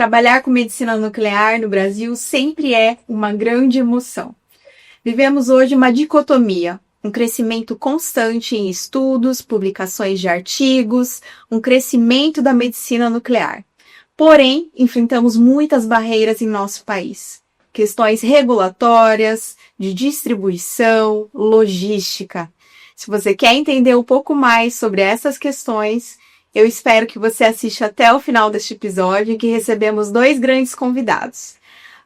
Trabalhar com medicina nuclear no Brasil sempre é uma grande emoção. Vivemos hoje uma dicotomia, um crescimento constante em estudos, publicações de artigos, um crescimento da medicina nuclear. Porém, enfrentamos muitas barreiras em nosso país. Questões regulatórias, de distribuição, logística. Se você quer entender um pouco mais sobre essas questões, eu espero que você assista até o final deste episódio, em que recebemos 2 grandes convidados.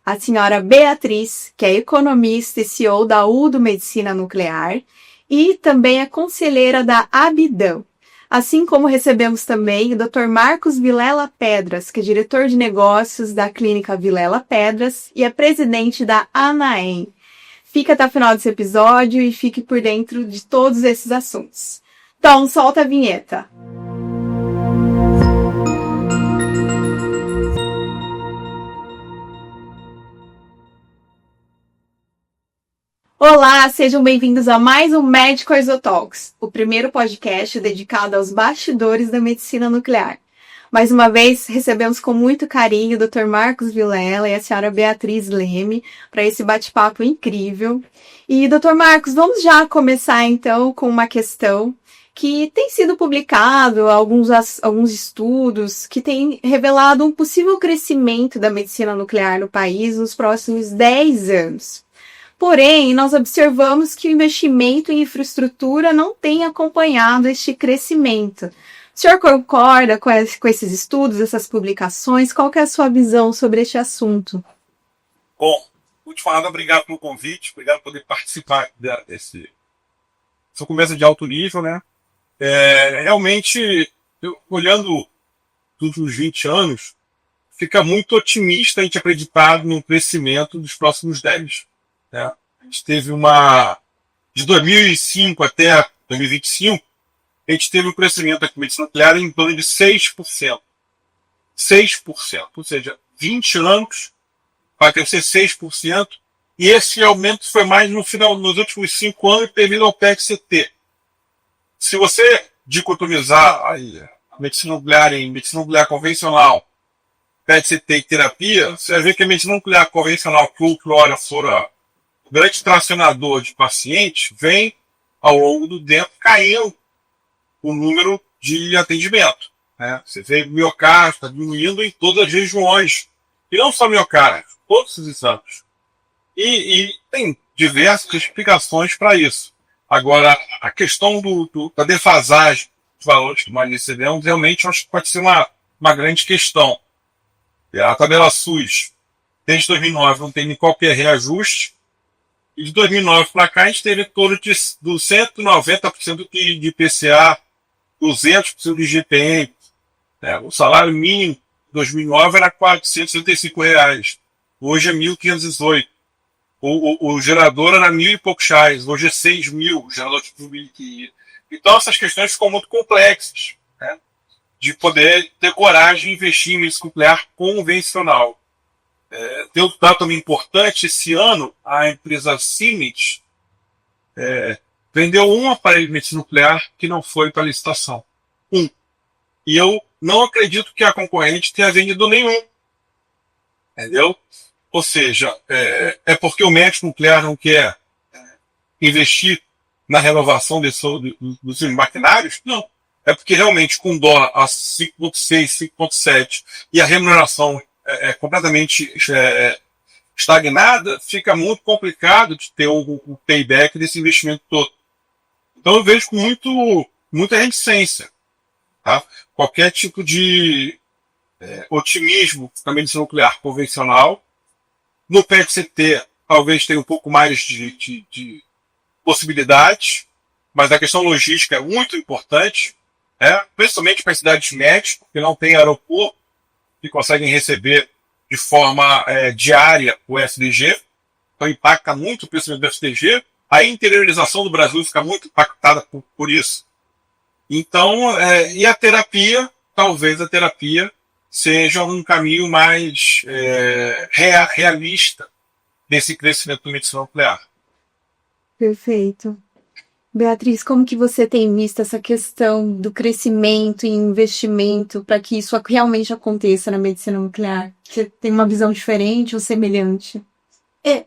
A senhora Beatriz, que é economista e CEO da UDO Medicina Nuclear, e também é conselheira da Abidam. Assim como recebemos também o Dr. Marcos Vilela Pedras, que é diretor de negócios da Clínica Vilela Pedras e é presidente da ANAEM. Fique até o final desse episódio e fique por dentro de todos esses assuntos. Então, solta a vinheta. Olá, sejam bem-vindos a mais um Medical Exotalks, o primeiro podcast dedicado aos bastidores da medicina nuclear. Mais uma vez, recebemos com muito carinho o Dr. Marcos Vilela e a senhora Beatriz Leme para esse bate-papo incrível. E, Dr. Marcos, vamos já começar então com uma questão que tem sido publicado, alguns estudos que têm revelado um possível crescimento da medicina nuclear no país nos próximos 10 anos. Porém, nós observamos que o investimento em infraestrutura não tem acompanhado este crescimento. O senhor concorda com esses estudos, essas publicações? Qual que é a sua visão sobre este assunto? Bom, muito falado, obrigado pelo convite, obrigado por poder participar dessa conversa de alto nível, né? Realmente, olhando os últimos 20 anos, fica muito otimista a gente acreditar no crescimento dos próximos 10. Né? A gente teve de 2005 até 2025, a gente teve um crescimento da medicina nuclear em torno de 6%. 6%. Ou seja, 20 anos vai crescer 6%. E esse aumento foi mais nos últimos 5 anos devido ao PET-CT. Se você dicotomizar a medicina nuclear em medicina nuclear convencional, PET-CT e terapia, você vai ver que a medicina nuclear convencional, que outrora fora o grande tracionador de pacientes, vem, ao longo do tempo, caindo o número de atendimento. Né? Você vê o miocárdio está diminuindo em todas as regiões. E não só miocárdio, todos os exames. E tem diversas explicações para isso. Agora, a questão da defasagem dos valores que nós recebemos, realmente, acho que pode ser uma grande questão. A tabela SUS, desde 2009, não tem qualquer reajuste. E de 2009 para cá, a gente teve em torno de 190% de IPCA, 200% de IGPM. Né? O salário mínimo em 2009 era R$ 465. Hoje é R$ 1.518. O gerador era 1.000 e poucos reais. Hoje é 6.000, o gerador de 1.500. Então, essas questões ficam muito complexas. Né? De poder ter coragem de investir em medicina nuclear convencional. Tem outro dado também importante. Esse ano, a empresa Siemens vendeu um aparelho de medicina nuclear que não foi para licitação. E eu não acredito que a concorrente tenha vendido nenhum. Entendeu? Ou seja, é porque o médico nuclear não quer investir na renovação dos maquinários? Não. É porque realmente com dólar a 5,6, 5,7 e a remuneração é completamente estagnada, fica muito complicado de ter o payback desse investimento todo. Então eu vejo com muita reticência. Tá? Qualquer tipo de otimismo na medicina nuclear convencional. No PET-CT talvez tenha um pouco mais de possibilidades, mas a questão logística é muito importante, principalmente para as cidades médias, que não tem aeroporto, que conseguem receber de forma diária o SDG, então impacta muito o crescimento do SDG. A interiorização do Brasil fica muito impactada por isso. Então, e a terapia, talvez a terapia seja um caminho mais realista desse crescimento da medicina nuclear. Perfeito. Beatriz, como que você tem visto essa questão do crescimento e investimento para que isso realmente aconteça na medicina nuclear? Você tem uma visão diferente ou semelhante?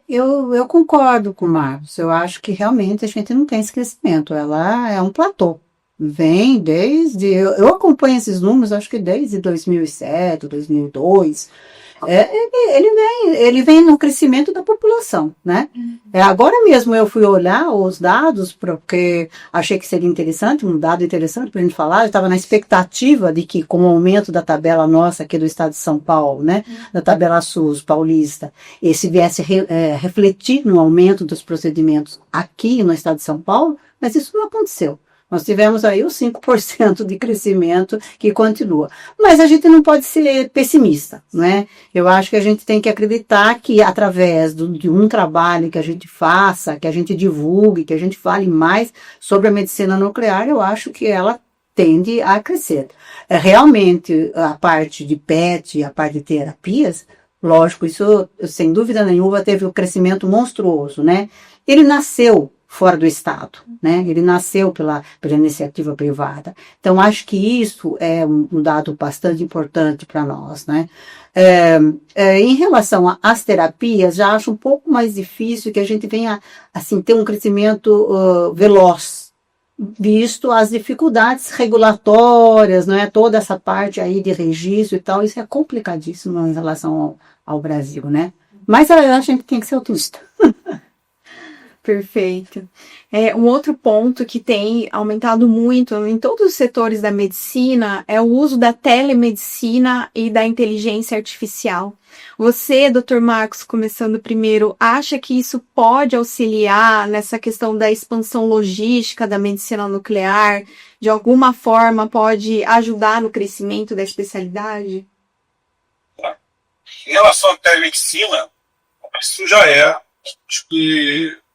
Eu concordo com o Marcos. Eu acho que realmente a gente não tem esse crescimento. Ela é um platô. Vem desde. Eu acompanho esses números, acho que desde 2007, 2002. Ele vem no crescimento da população, né? Agora mesmo eu fui olhar os dados, porque achei que seria interessante, um dado interessante para a gente falar. Eu estava na expectativa de que, com o aumento da tabela nossa aqui do estado de São Paulo, né? Da tabela SUS paulista, esse viesse refletir no aumento dos procedimentos aqui no estado de São Paulo, mas isso não aconteceu. Nós tivemos aí os 5% de crescimento que continua. Mas a gente não pode ser pessimista, não é? Eu acho que a gente tem que acreditar que através de um trabalho que a gente faça, que a gente divulgue, que a gente fale mais sobre a medicina nuclear, eu acho que ela tende a crescer. Realmente, a parte de PET, a parte de terapias, lógico, isso sem dúvida nenhuma teve um crescimento monstruoso, né? Ele nasceu fora do Estado, né? Ele nasceu pela iniciativa privada. Então, acho que isso é um dado bastante importante para nós, né? Em relação às terapias, já acho um pouco mais difícil que a gente venha, assim, ter um crescimento veloz, visto as dificuldades regulatórias, não é? Toda essa parte aí de registro e tal, isso é complicadíssimo em relação ao Brasil, né? Mas a gente tem que ser otimista. Perfeito. Um outro ponto que tem aumentado muito em todos os setores da medicina é o uso da telemedicina e da inteligência artificial. Você, Dr. Marcos, começando primeiro, acha que isso pode auxiliar nessa questão da expansão logística da medicina nuclear? De alguma forma pode ajudar no crescimento da especialidade? Em relação à telemedicina, isso já é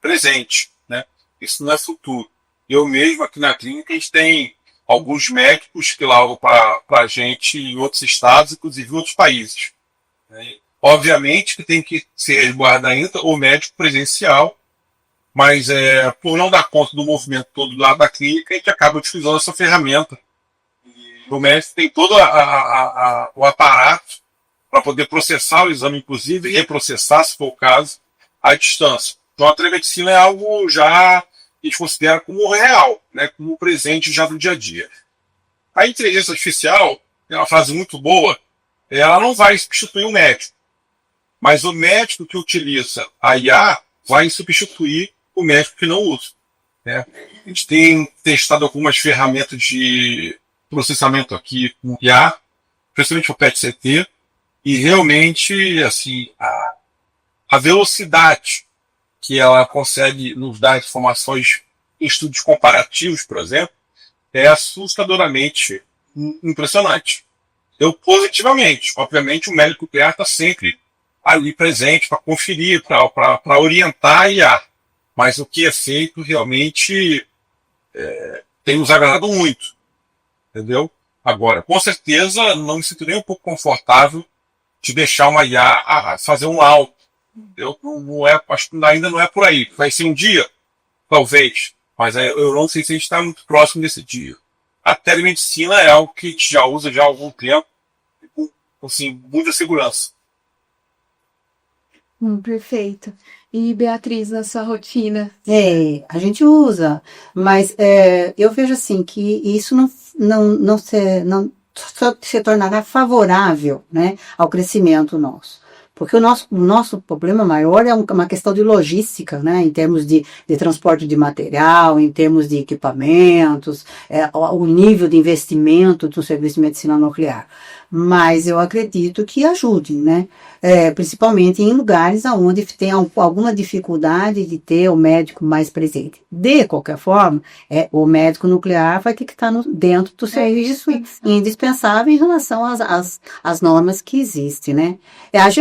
presente, né? Isso não é futuro. Eu mesmo aqui na clínica, a gente tem alguns médicos que lavam para a gente em outros estados, inclusive em outros países, né? Obviamente que tem que se resguardar ainda o médico presencial, mas por não dar conta do movimento todo lá da clínica, a gente acaba utilizando essa ferramenta. E o médico tem todo o aparato para poder processar o exame, inclusive, e reprocessar, se for o caso, à distância. Então a telemedicina é algo já que a gente considera como real, né, como presente já no dia a dia. A inteligência artificial é uma frase muito boa, ela não vai substituir o médico, mas o médico que utiliza a IA vai substituir o médico que não usa, né? A gente tem testado algumas ferramentas de processamento aqui com IA, principalmente o PET-CT, e realmente assim, a velocidade que ela consegue nos dar informações em estudos comparativos, por exemplo, é assustadoramente impressionante. Eu, positivamente, obviamente, o médico nuclear está sempre ali presente para conferir, para orientar a IA. Mas o que é feito realmente tem nos agradado muito. Entendeu? Agora, com certeza, não me sinto nem um pouco confortável de deixar uma IA fazer um laudo. Acho que ainda não é por aí. Vai ser um dia, talvez, mas eu não sei se a gente está muito próximo desse dia. A telemedicina é algo que a gente já usa já há algum tempo, com assim, muita segurança. Perfeito. E Beatriz, na sua rotina? A gente usa, mas eu vejo assim que isso não se tornará favorável, né, ao crescimento nosso. Porque o nosso problema maior é uma questão de logística, né? Em termos de transporte de material, em termos de equipamentos, o nível de investimento do serviço de medicina nuclear. Mas eu acredito que ajude, né? Principalmente em lugares onde tem alguma dificuldade de ter o médico mais presente. De qualquer forma, o médico nuclear vai ter que estar dentro do serviço indispensável em relação às normas que existem, né?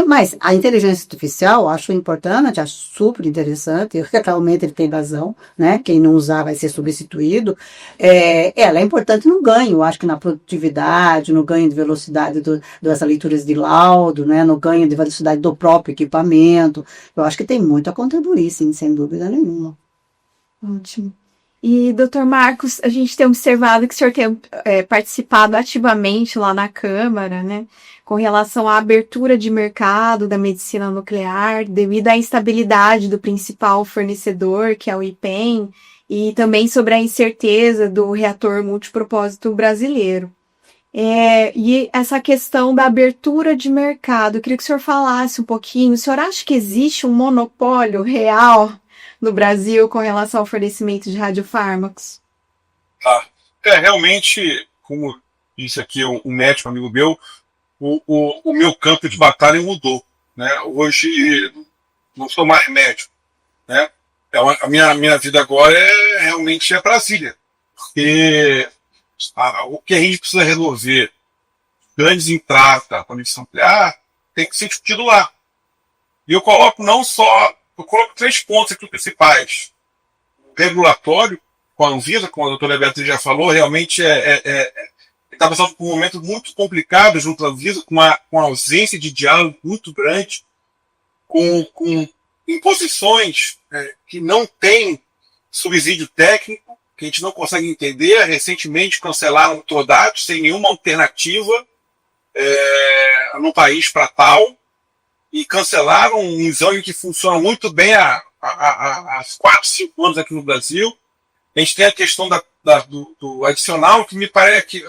Mas a inteligência artificial, acho importante, acho super interessante, realmente ele tem razão, né? Quem não usar vai ser substituído. Ela é importante no ganho, acho que na produtividade, no ganho de velocidade das leituras de laudo, né? No ganho de velocidade do próprio equipamento. Eu acho que tem muito a contribuir, sim, sem dúvida nenhuma. Ótimo. E, doutor Marcos, a gente tem observado que o senhor tem participado ativamente lá na Câmara, né, com relação à abertura de mercado da medicina nuclear, devido à instabilidade do principal fornecedor, que é o IPEM, e também sobre a incerteza do reator multipropósito brasileiro. E essa questão da abertura de mercado, eu queria que o senhor falasse um pouquinho. O senhor acha que existe um monopólio real no Brasil com relação ao fornecimento de radiofármacos? Realmente, como disse aqui um médico amigo meu, o meu campo de batalha mudou, né? Hoje não sou mais médico, né? A minha vida agora realmente é Brasília, porque o que a gente precisa resolver, grandes entradas da conexão nuclear, tem que ser discutido lá. E eu coloco três pontos aqui principais. O regulatório, com a Anvisa, como a doutora Beatriz já falou, realmente está passando por um momento muito complicado junto à Anvisa, com a ausência de diálogo muito grande, com imposições que não têm subsídio técnico, que a gente não consegue entender. Recentemente cancelaram o Todato sem nenhuma alternativa no país para tal, e cancelaram um exame que funciona muito bem há 4, 5 anos aqui no Brasil. A gente tem a questão do adicional, que me parece que,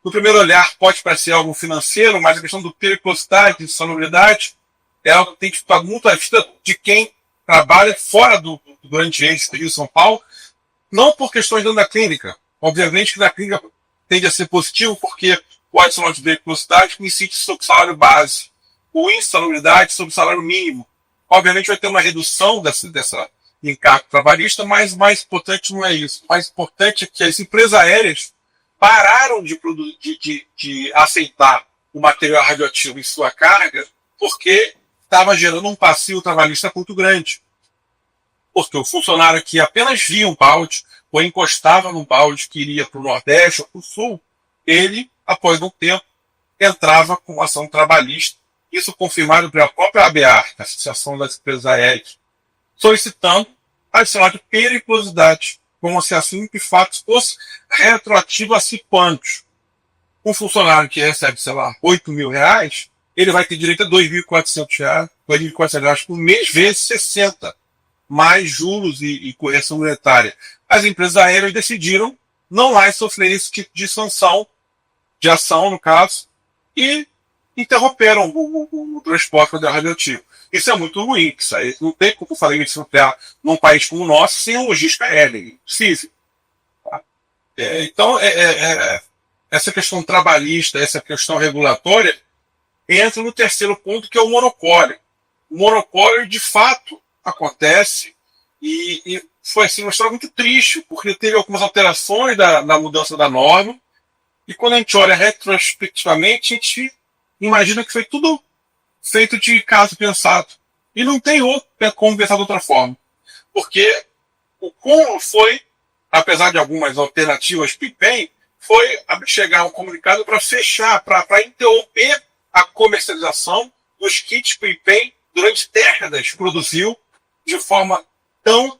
no primeiro olhar, pode parecer algo financeiro, mas a questão do periculosidade, de salubridade, é algo que tem que estar muito à vista de quem trabalha fora do grande eixo do Rio de São Paulo, não por questões dentro da clínica. Obviamente que na clínica tende a ser positivo, porque o adicional de periculosidade incide sobre o salário base, o insalubridade sobre o salário mínimo. Obviamente vai ter uma redução dessa encargo trabalhista, mas mais importante não é isso. O mais importante é que as empresas aéreas pararam de aceitar o material radioativo em sua carga, porque estava gerando um passivo trabalhista muito grande. Porque o funcionário que apenas via um balde, ou encostava num balde que iria para o Nordeste ou para o Sul, ele, após um tempo, entrava com ação trabalhista. Isso confirmado pela própria ABAR, a Associação das Empresas Aéreas, solicitando adicional de periculosidade, como se assim que fatos fosse retroativo a cipantes. Um funcionário que recebe, sei lá, R$8.000, ele vai ter direito a R$2.400 por mês, vezes 60, mais juros e correção monetária. As empresas aéreas decidiram não mais sofrer esse tipo de sanção, de ação, no caso, e interromperam o transporte radioativo. Isso é muito ruim. Isso aí não tem como fazer isso nuclear num país como o nosso sem a logística aérea. É impossível. Tá? Então, essa questão trabalhista, essa questão regulatória, entra no terceiro ponto, que é o monopólio. O monopólio, de fato, acontece e foi assim, uma história muito triste, porque teve algumas alterações da mudança da norma, e quando a gente olha retrospectivamente, a gente imagina que foi tudo feito de caso pensado. E não tem como pensar de outra forma. Porque o como foi, apesar de algumas alternativas PIPEM, foi chegar um comunicado para fechar, para interromper a comercialização dos kits PIPEM durante décadas, produziu de forma tão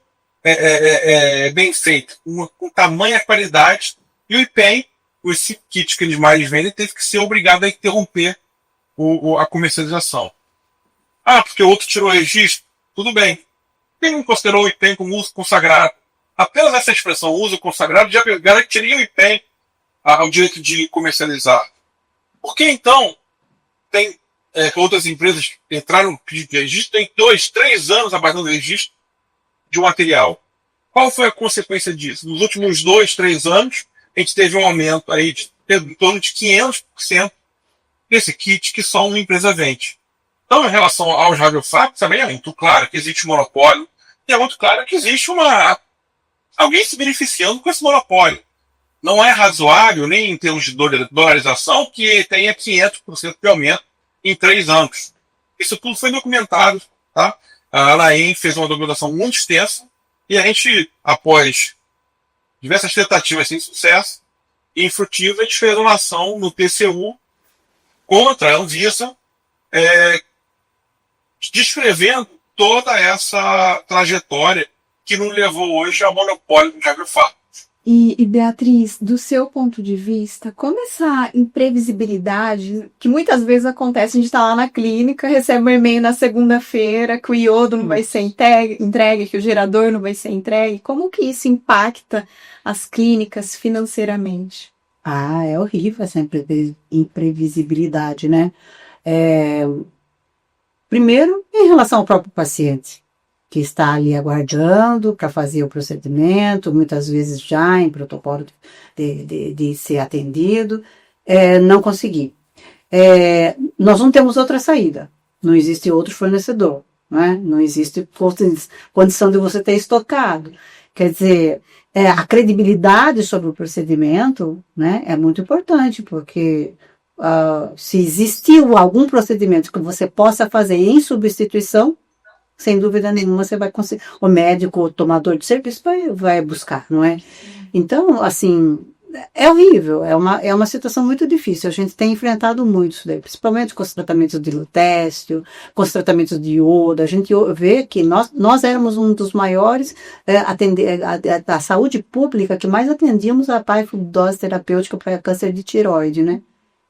bem feita, com tamanha qualidade, e o IPEM, esse kit que eles mais vendem, teve que ser obrigado a interromper a comercialização. Porque o outro tirou o registro? Tudo bem. Quem não considerou o IPEM como uso consagrado? Apenas essa expressão, uso consagrado, já garantiria o IPEM ao direito de comercializar. Por que então tem outras empresas entraram no pedido de registro, tem 2, 3 anos abaixando o registro de um material? Qual foi a consequência disso? Nos últimos 2, 3 anos, a gente teve um aumento aí em torno de 500% desse kit que só uma empresa vende. Então, em relação aos radiofármacos, também é muito claro que existe um monopólio, e é muito claro que existe alguém se beneficiando com esse monopólio. Não é razoável, nem em termos de dolarização, que tenha 500% de aumento em 3 anos. Isso tudo foi documentado. Tá? A ANAEM fez uma documentação muito extensa, e a gente, após diversas tentativas sem sucesso e infrutíveis, a gente fez uma ação no TCU contra a Anvisa, descrevendo toda essa trajetória que nos levou hoje ao monopólio do agrofármaco. E Beatriz, do seu ponto de vista, como essa imprevisibilidade, que muitas vezes acontece, a gente está lá na clínica, recebe um e-mail na segunda-feira que o iodo não vai ser entregue, que o gerador não vai ser entregue, como que isso impacta as clínicas financeiramente? Ah, é horrível essa imprevisibilidade, né? Primeiro, em relação ao próprio paciente, que está ali aguardando para fazer o procedimento, muitas vezes já em protocolo de ser atendido, não conseguir. Nós não temos outra saída, não existe outro fornecedor, né? Não existe condição de você ter estocado. Quer dizer, a credibilidade sobre o procedimento, né, é muito importante, porque se existiu algum procedimento que você possa fazer em substituição, sem dúvida nenhuma você vai conseguir, o médico, o tomador de serviço vai buscar, não é? Então, assim, é horrível, é uma situação muito difícil, a gente tem enfrentado muito isso daí, principalmente com os tratamentos de lutécio, com os tratamentos de iodo, a gente vê que nós éramos um dos maiores da saúde pública que mais atendíamos a dose terapêutica para câncer de tireoide, né?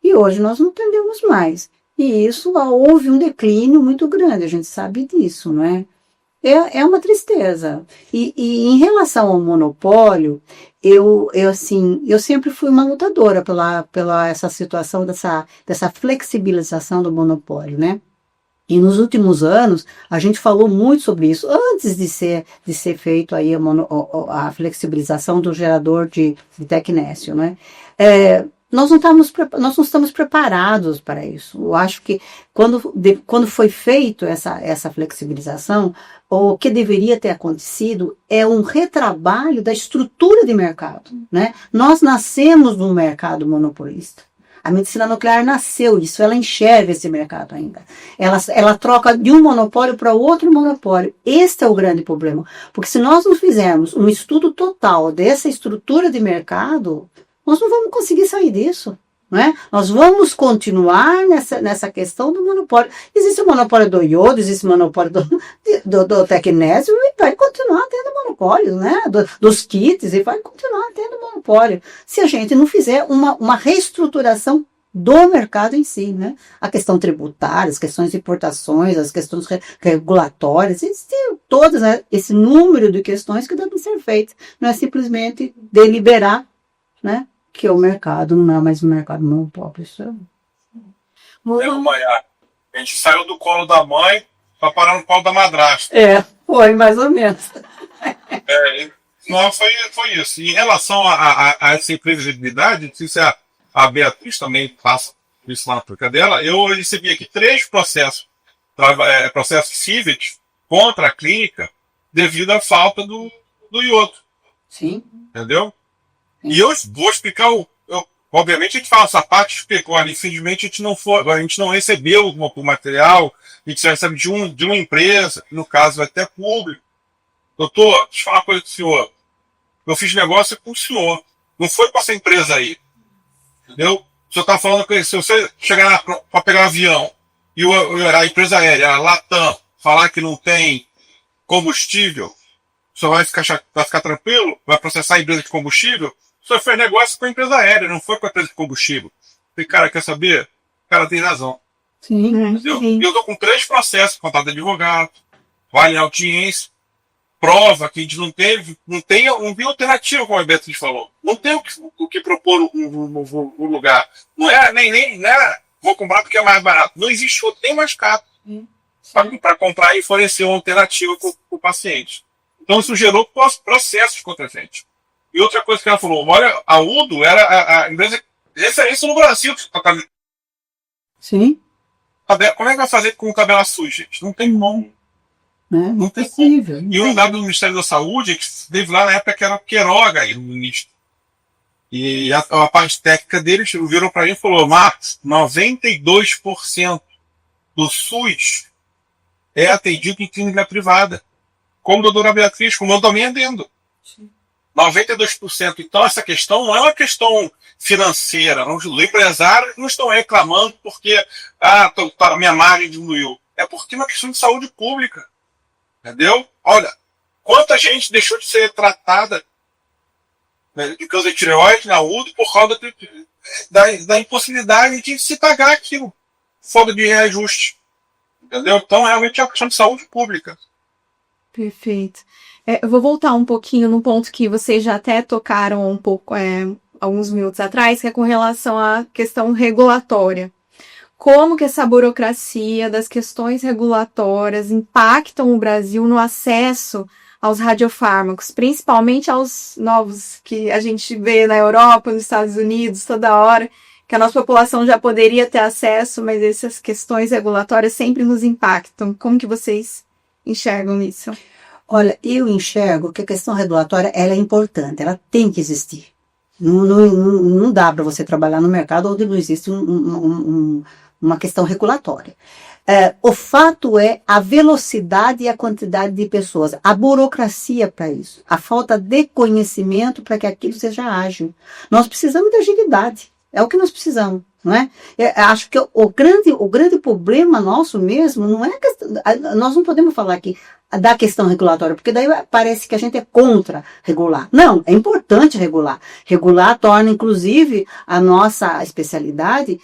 E hoje nós não atendemos mais. E isso houve um declínio muito grande, a gente sabe disso, não é? É uma tristeza. E em relação ao monopólio, eu sempre fui uma lutadora pela essa situação dessa flexibilização do monopólio, né? E nos últimos anos, a gente falou muito sobre isso, antes de ser feito aí a flexibilização do gerador de tecnésio, né? Nós não estamos preparados para isso. Eu acho que quando foi feito essa flexibilização, o que deveria ter acontecido é um retrabalho da estrutura de mercado, né? Nós nascemos num mercado monopolista. A medicina nuclear nasceu isso, ela enxerga esse mercado ainda. Ela troca de um monopólio para outro monopólio. Este é o grande problema. Porque se nós não fizermos um estudo total dessa estrutura de mercado, nós não vamos conseguir sair disso, não é? Nós vamos continuar nessa questão do monopólio. Existe o monopólio do iodo, existe o monopólio do tecnésio, e vai continuar tendo monopólio, né? Dos kits, e vai continuar tendo monopólio. Se a gente não fizer uma reestruturação do mercado em si, né? A questão tributária, as questões de importações, as questões regulatórias, existe todas, né? Esse número de questões que devem ser feitas. Não é simplesmente deliberar, né? Que o mercado não é mais um mercado monopólio. Isso a gente saiu do colo da mãe para parar no colo da madrasta. Foi mais ou menos. Não, foi isso. Em relação a essa imprevisibilidade, não sei se a Beatriz também passa isso lá na troca dela, eu recebi aqui 3 processos cíveis contra a clínica devido à falta do iodo. Sim. Entendeu? E eu vou explicar obviamente a gente fala essa parte, explicou, infelizmente a gente não recebeu o material, a gente recebe de uma empresa, no caso até público. Doutor, deixa eu falar uma coisa com o senhor. Eu fiz negócio com o senhor, não foi com essa empresa aí. Entendeu? O senhor está falando que se você chegar para pegar um avião e a empresa aérea, a Latam, falar que não tem combustível, o senhor vai ficar tranquilo? Vai processar a empresa de combustível? O senhor fez negócio com a empresa aérea, não foi com a empresa de combustível. E cara, quer saber? O cara tem razão. Sim. Entendeu? E eu tô com 3 processos, contato de advogado, vale em audiência, prova que a gente não tem alternativa, como a Beatriz falou. Não tem o que propor um lugar. Não é vou comprar porque é mais barato. Não existe outro, nem mais caro. Para comprar e fornecer uma alternativa para o paciente. Então isso gerou processos contra a gente. E outra coisa que ela falou, olha, a UDO era a empresa referência no Brasil. Sim. Como é que vai fazer com o cabelo sujo, gente? Não tem como. Não é possível. E um dado do Ministério da Saúde, que teve lá na época que era o Queiroga aí, o ministro. E a parte técnica deles virou para mim e falou, Marcos, 92% do SUS é atendido em clínica privada. Como a doutora Beatriz, como eu também atendo. 92%. Então, essa questão não é uma questão financeira. Os empresários não estão reclamando porque a minha margem diminuiu. É porque é uma questão de saúde pública. Entendeu? Olha, Quanta gente deixou de ser tratada, né, de câncer de tireoide na UTI por causa da impossibilidade de se pagar aquilo, folga de reajuste. Entendeu? Então, realmente é uma questão de saúde pública. Perfeito. Eu vou voltar um pouquinho no ponto que vocês já até tocaram um pouco, alguns minutos atrás, que é com relação à questão regulatória. Como que essa burocracia das questões regulatórias impactam o Brasil no acesso aos radiofármacos, principalmente aos novos que a gente vê na Europa, nos Estados Unidos, toda hora, que a nossa população já poderia ter acesso, mas essas questões regulatórias sempre nos impactam. Como que vocês enxergam isso? Olha, eu enxergo que a questão regulatória ela é importante, ela tem que existir. Não dá para você trabalhar no mercado onde não existe uma questão regulatória. O fato é a velocidade e a quantidade de pessoas, a burocracia para isso, a falta de conhecimento para que aquilo seja ágil. Nós precisamos de agilidade, é o que nós precisamos, não é? Acho que o grande problema nosso mesmo não é a questão, nós não podemos falar aqui da questão regulatória, porque daí parece que a gente é contra regular. Não, é importante regular. Regular torna, inclusive, a nossa especialidade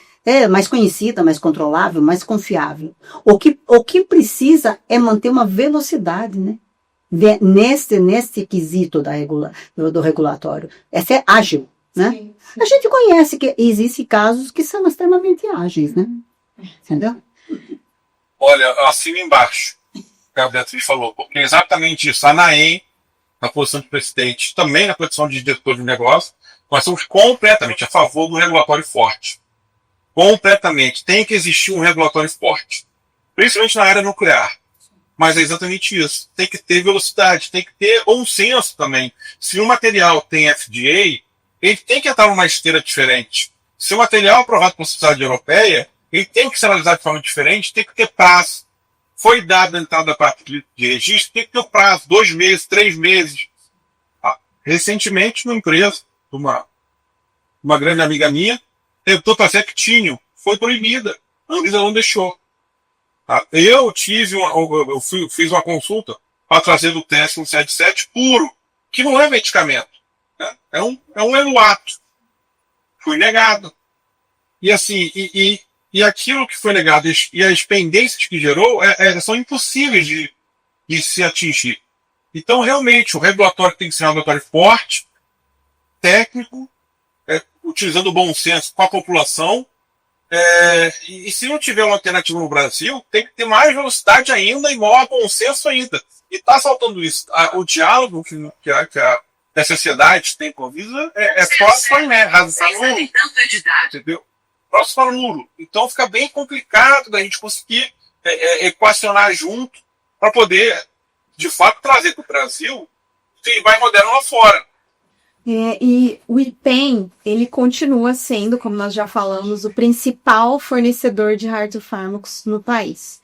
mais conhecida, mais controlável, mais confiável. O que precisa é manter uma velocidade, né? Neste quesito do regulatório. Essa é ágil, né? Sim, sim. A gente conhece que existem casos que são extremamente ágeis, né? Entendeu? Olha, assina embaixo, que a Beatriz falou, porque é exatamente isso. A ANAEM, na posição de presidente, também na posição de diretor de negócio, nós somos completamente a favor do regulatório forte. Completamente. Tem que existir um regulatório forte. Principalmente na área nuclear. Mas é exatamente isso. Tem que ter velocidade, tem que ter bom senso também. Se um material tem FDA, ele tem que entrar numa esteira diferente. Se o material é aprovado pela Sociedade Europeia, ele tem que ser analisado de forma diferente, tem que ter prazo. Foi dada a entrada da parte de registro, tem que ter prazo, 2 meses, 3 meses. Recentemente, uma empresa, uma grande amiga minha, tentou trazer actínio, foi proibida. A Anvisa não deixou. Eu fiz uma consulta para trazer do teste 177 puro, que não é medicamento. Né? É um eluato. Fui negado. E assim, e aquilo que foi negado e as pendências que gerou são impossíveis de se atingir. Então, realmente, o regulatório tem que ser um regulatório forte, técnico, utilizando o bom senso com a população. E se não tiver uma alternativa no Brasil, tem que ter mais velocidade ainda e maior bom senso ainda. E está faltando isso. O diálogo que a sociedade tem com a Anvisa é próximo ao muro. Entendeu? Próximo ao muro. Então fica bem complicado da gente conseguir equacionar junto para poder, de fato, trazer para o Brasil que vai moderno lá fora. E o IPEM, ele continua sendo, como nós já falamos, o principal fornecedor de radiofármacos no país.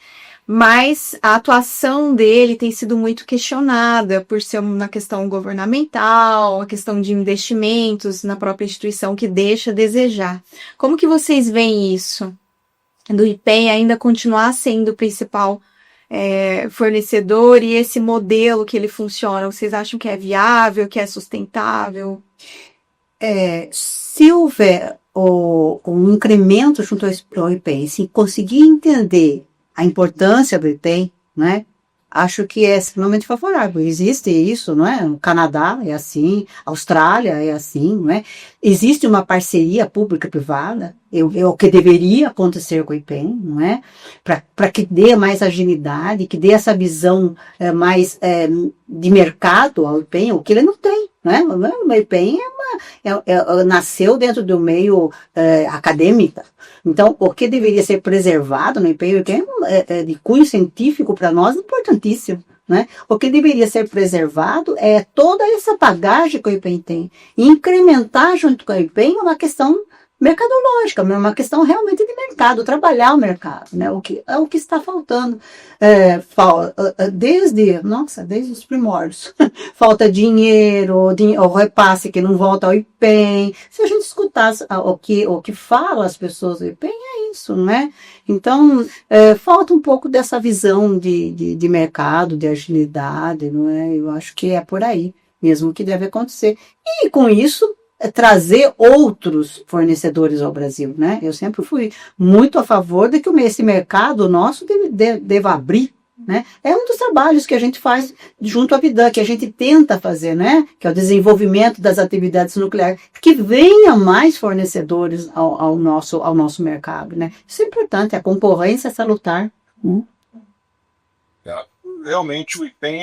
Mas a atuação dele tem sido muito questionada por ser uma questão governamental, a questão de investimentos na própria instituição que deixa a desejar. Como que vocês veem isso? Do IPEM ainda continuar sendo o principal fornecedor e esse modelo que ele funciona, vocês acham que é viável, que é sustentável? Se houver um incremento junto ao IPEM, se conseguir entender a importância do IPEM, né? Acho que é extremamente favorável. Existe isso, não é? O Canadá é assim, a Austrália é assim, não é? Existe uma parceria pública-privada, o que deveria acontecer com o IPEM, não é? Para que dê mais agilidade, que dê essa visão mais de mercado ao IPEM, o que ele não tem, né? O IPEM nasceu dentro do meio acadêmico. Então, o que deveria ser preservado no IPEM, o IPEM de cunho científico para nós importantíssimo, né? O que deveria ser preservado é toda essa bagagem que o IPEM tem. E incrementar junto com o IPEM é uma questão mercadológica, é uma questão realmente de mercado, trabalhar o mercado, né? O que está faltando. Desde os primórdios. Falta dinheiro, o repasse que não volta ao IPEM. Se a gente escutar o que fala as pessoas do IPEM, é isso, não é? Então, falta um pouco dessa visão de mercado, de agilidade, não é? Eu acho que é por aí mesmo que deve acontecer. E com isso, trazer outros fornecedores ao Brasil, né? Eu sempre fui muito a favor de que esse mercado nosso deva abrir, né? É um dos trabalhos que a gente faz junto à Vidan, que a gente tenta fazer, né? Que é o desenvolvimento das atividades nucleares, que venha mais fornecedores ao nosso mercado, né? Isso é importante, a concorrência é salutar. Realmente o IPEM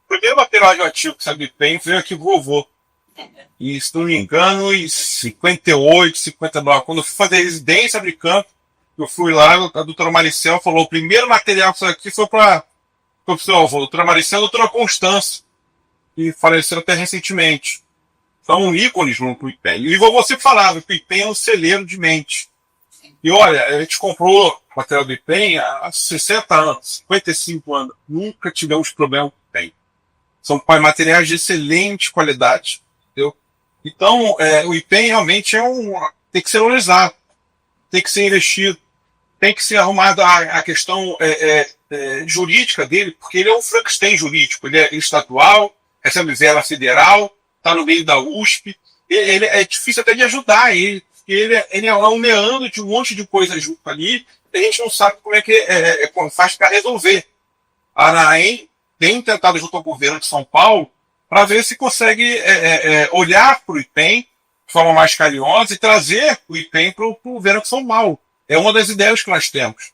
o primeiro material radioativo que saiu do IPEM veio aqui do vovô. E, se não me engano, em 58, 59, quando eu fui fazer residência de campo, eu fui lá, a doutora Maricel falou: o primeiro material que saiu aqui foi para o seu avô, a doutora Maricel e a doutora Constância, que faleceram até recentemente. São ícones no IPEM. E você falava que o IPEM é um celeiro de mente. E olha, a gente comprou material do IPEM há 60 anos, 55 anos. Nunca tivemos problema com o IPEM. São materiais de excelente qualidade. Entendeu? Então, o IPEM realmente tem que ser valorizado, tem que ser investido, tem que ser arrumada a questão jurídica dele, porque ele é um Frankenstein jurídico, ele é estadual, recebe verba federal, está no meio da USP, ele é difícil até de ajudar ele, porque ele é um meandro de um monte de coisa junto ali, e a gente não sabe como é que faz para resolver. A ANAEM tem tentado junto ao governo de São Paulo para ver se consegue olhar para o IPEM de forma mais carinhosa e trazer o IPEM para o governo de São Paulo. É uma das ideias que nós temos.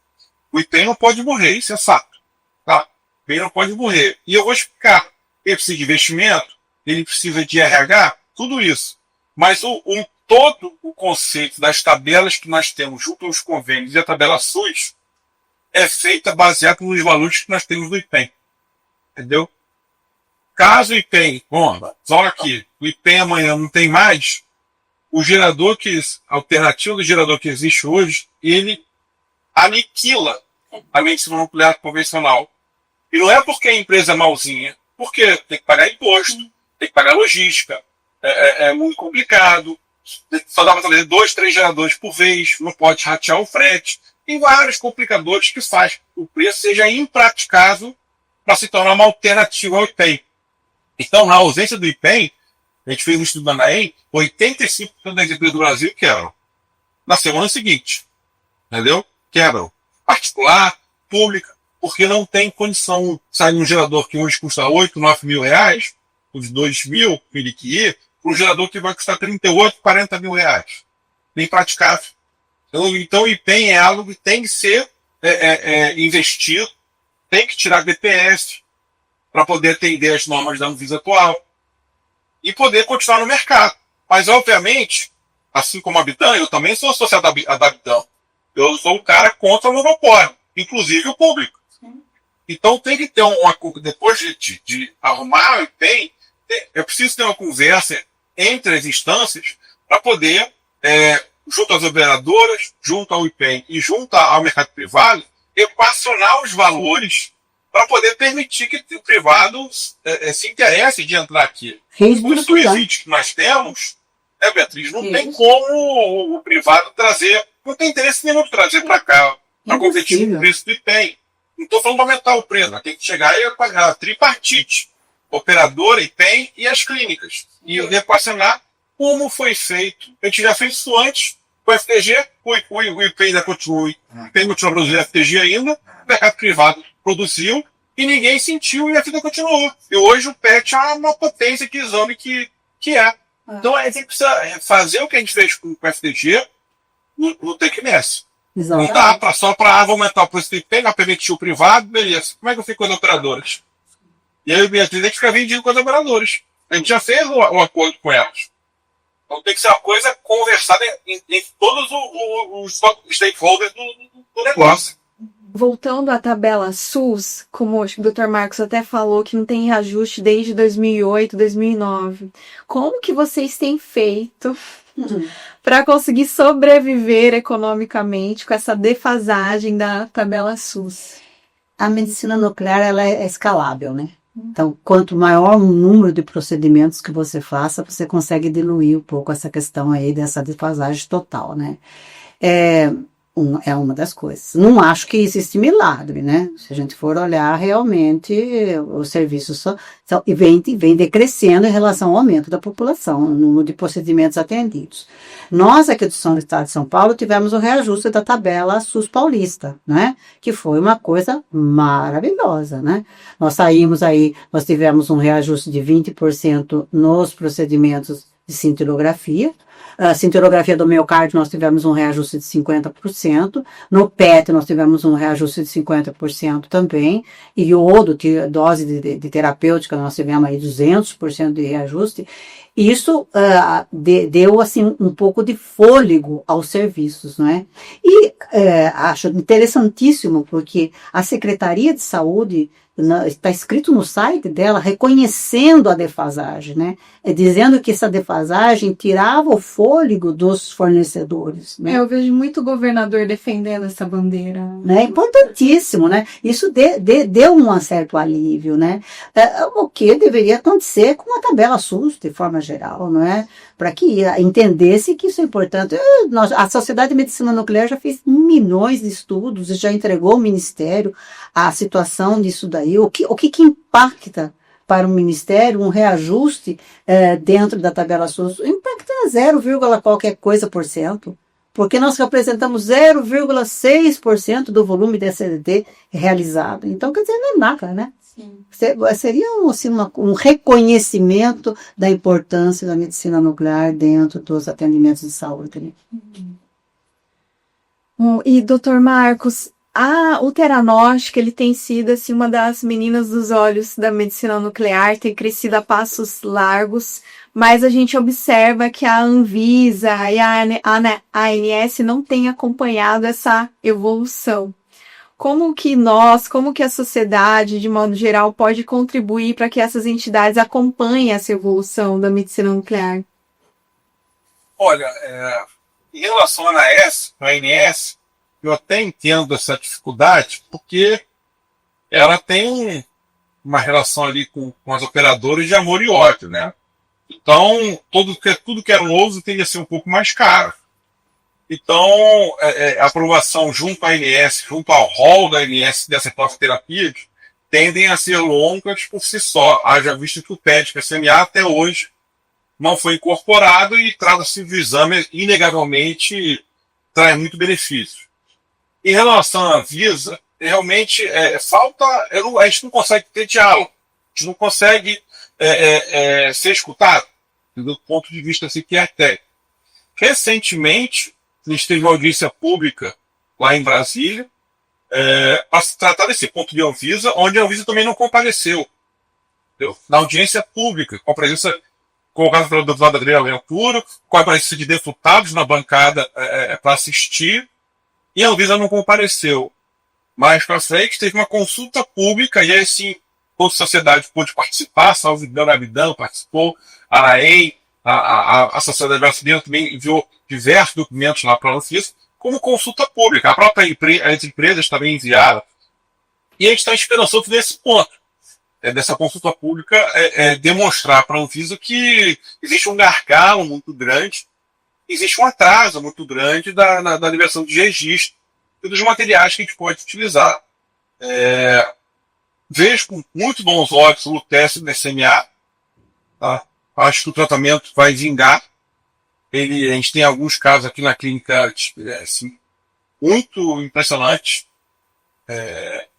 O IPEM não pode morrer, isso é fato. Tá? O IPEM não pode morrer. E eu vou explicar. Ele precisa de investimento, ele precisa de RH, tudo isso. Mas todo o conceito das tabelas que nós temos junto aos convênios e a tabela SUS é feita baseada nos valores que nós temos do IPEM. Entendeu? Caso o IPEM, só aqui, o IPEM amanhã não tem mais, o gerador a alternativa do gerador que existe hoje, ele aniquila a medicina nuclear convencional. E não é porque a empresa é malzinha, porque tem que pagar imposto, tem que pagar logística, é muito complicado, só dá para fazer 2, 3 geradores por vez, não pode ratear o frete, tem vários complicadores que fazem que o preço seja impraticável para se tornar uma alternativa ao IPEM. Então, na ausência do IPEM, a gente fez um estudo na ANAEM, 85% das empresas do Brasil quebram. Na semana seguinte. Entendeu? Quebram. Particular, pública, porque não tem condição de sair um gerador que hoje custa 8, 9 mil reais, os 2 mil, para um gerador que vai custar 38, 40 mil reais. Nem praticável. Então, o IPEM é algo que tem que ser investido, tem que tirar DPS, para poder atender as normas da Anvisa atual e poder continuar no mercado. Mas, obviamente, assim como a Bidan, eu também sou associado à Bidan. Eu sou um cara contra o monopólio, inclusive o público. Então tem que ter depois de arrumar o IPEM, é preciso ter uma conversa entre as instâncias para poder, junto às operadoras, junto ao IPEM e junto ao mercado privado, equacionar os valores para poder permitir que o privado se interesse de entrar aqui. Os suicídios que nós temos, Beatriz, não tem como o privado trazer, não tem interesse nenhum de trazer para cá, para competir com o preço do IPEM. Não estou falando para aumentar o preço, mas tem que chegar e pagar tripartite, operadora, IPEM e as clínicas. E equacionar como foi feito. A gente já fez isso antes com o FTG, o IPEM ainda continua, o IPEM continua produzindo FTG ainda, o mercado privado produziu e ninguém sentiu e a vida continuou. E hoje o PET é uma potência de exame que é. Então a gente precisa fazer o que a gente fez com o FTG no TecMS. Não dá só para aumentar o preço do IPEM, permitir o privado, beleza. Como é que eu fico com as operadoras? E aí, Beatriz, a gente fica vendido com as operadoras. A gente já fez o acordo com elas. Então tem que ser uma coisa conversada em todos os stakeholders do negócio. Voltando à tabela SUS, como o Dr. Marcos até falou que não tem reajuste desde 2008, 2009. Como que vocês têm feito para conseguir sobreviver economicamente com essa defasagem da tabela SUS? A medicina nuclear, ela é escalável, né? Então, quanto maior o número de procedimentos que você faça, você consegue diluir um pouco essa questão aí dessa defasagem total, né? É uma das coisas. Não acho que existe milagre, né? Se a gente for olhar realmente, os serviços vem decrescendo em relação ao aumento da população, o número de procedimentos atendidos. Nós, aqui do Estado de São Paulo, tivemos o reajuste da tabela SUS paulista, né? Que foi uma coisa maravilhosa, né? Nós tivemos um reajuste de 20% nos procedimentos de cintilografia. A cintilografia do miocárdio nós tivemos um reajuste de 50%, no PET nós tivemos um reajuste de 50% também, e dose de terapêutica nós tivemos aí 200% de reajuste. Isso deu assim um pouco de fôlego aos serviços, não é? E acho interessantíssimo porque a Secretaria de Saúde está escrito no site dela reconhecendo a defasagem, né? Dizendo que essa defasagem tirava o fôlego dos fornecedores, né? Eu vejo muito governador defendendo essa bandeira. É importantíssimo, né? Isso deu um certo alívio, né? O que deveria acontecer com a tabela SUS, de forma geral, não é? Para que entendesse que isso é importante. A Sociedade de Medicina Nuclear já fez milhões de estudos e já entregou ao Ministério a situação disso daí. O que impacta para o Ministério um reajuste dentro da tabela SUS? Impacta 0, qualquer coisa por cento. Porque nós representamos 0,6% do volume de CDD realizado. Então, quer dizer, não é nada, né? Sim. Seria um reconhecimento da importância da medicina nuclear dentro dos atendimentos de saúde. Bom, e, doutor Marcos, o Theranostic, ele tem sido assim, uma das meninas dos olhos da medicina nuclear, tem crescido a passos largos, mas a gente observa que a Anvisa e a ANS não têm acompanhado essa evolução. Como que a sociedade, de modo geral, pode contribuir para que essas entidades acompanhem essa evolução da medicina nuclear? Olha, em relação à ANS, eu até entendo essa dificuldade, porque ela tem uma relação ali com as operadoras de amor e ódio, né? Então, tudo que é novo tende a ser um pouco mais caro. Então, a aprovação junto à ANS, junto ao rol da ANS dessas terapias, tendem a ser longas por si só, haja visto que o PET-PSMA até hoje não foi incorporado e trata-se do exame, inegavelmente, traz muito benefício. Em relação à Anvisa, realmente a gente não consegue ter diálogo, a gente não consegue ser escutado, do ponto de vista assim, que é técnico. Recentemente, a gente teve uma audiência pública lá em Brasília para se tratar desse ponto de Anvisa, onde a Anvisa também não compareceu. Entendeu? Na audiência pública, com a presença colocada pela doutora Adriana Ventura, com a presença de deputados na bancada para assistir, e a Anvisa não compareceu. Mais para frente, teve uma consulta pública, e aí sim, toda a sociedade pôde participar, salvo engano, a Abidão participou, a AEM, a Sociedade Brasileira também enviou diversos documentos lá para a Anvisa, como consulta pública. A própria as empresas também enviaram. E a gente está esperançoso nesse ponto, dessa consulta pública, demonstrar para a Anvisa que existe um gargalo muito grande, existe um atraso muito grande da liberação de registro e dos materiais que a gente pode utilizar. Vejo com muito bons olhos o teste do SMA. Tá? Acho que o tratamento vai vingar. A gente tem alguns casos aqui na clínica assim, muito impressionantes.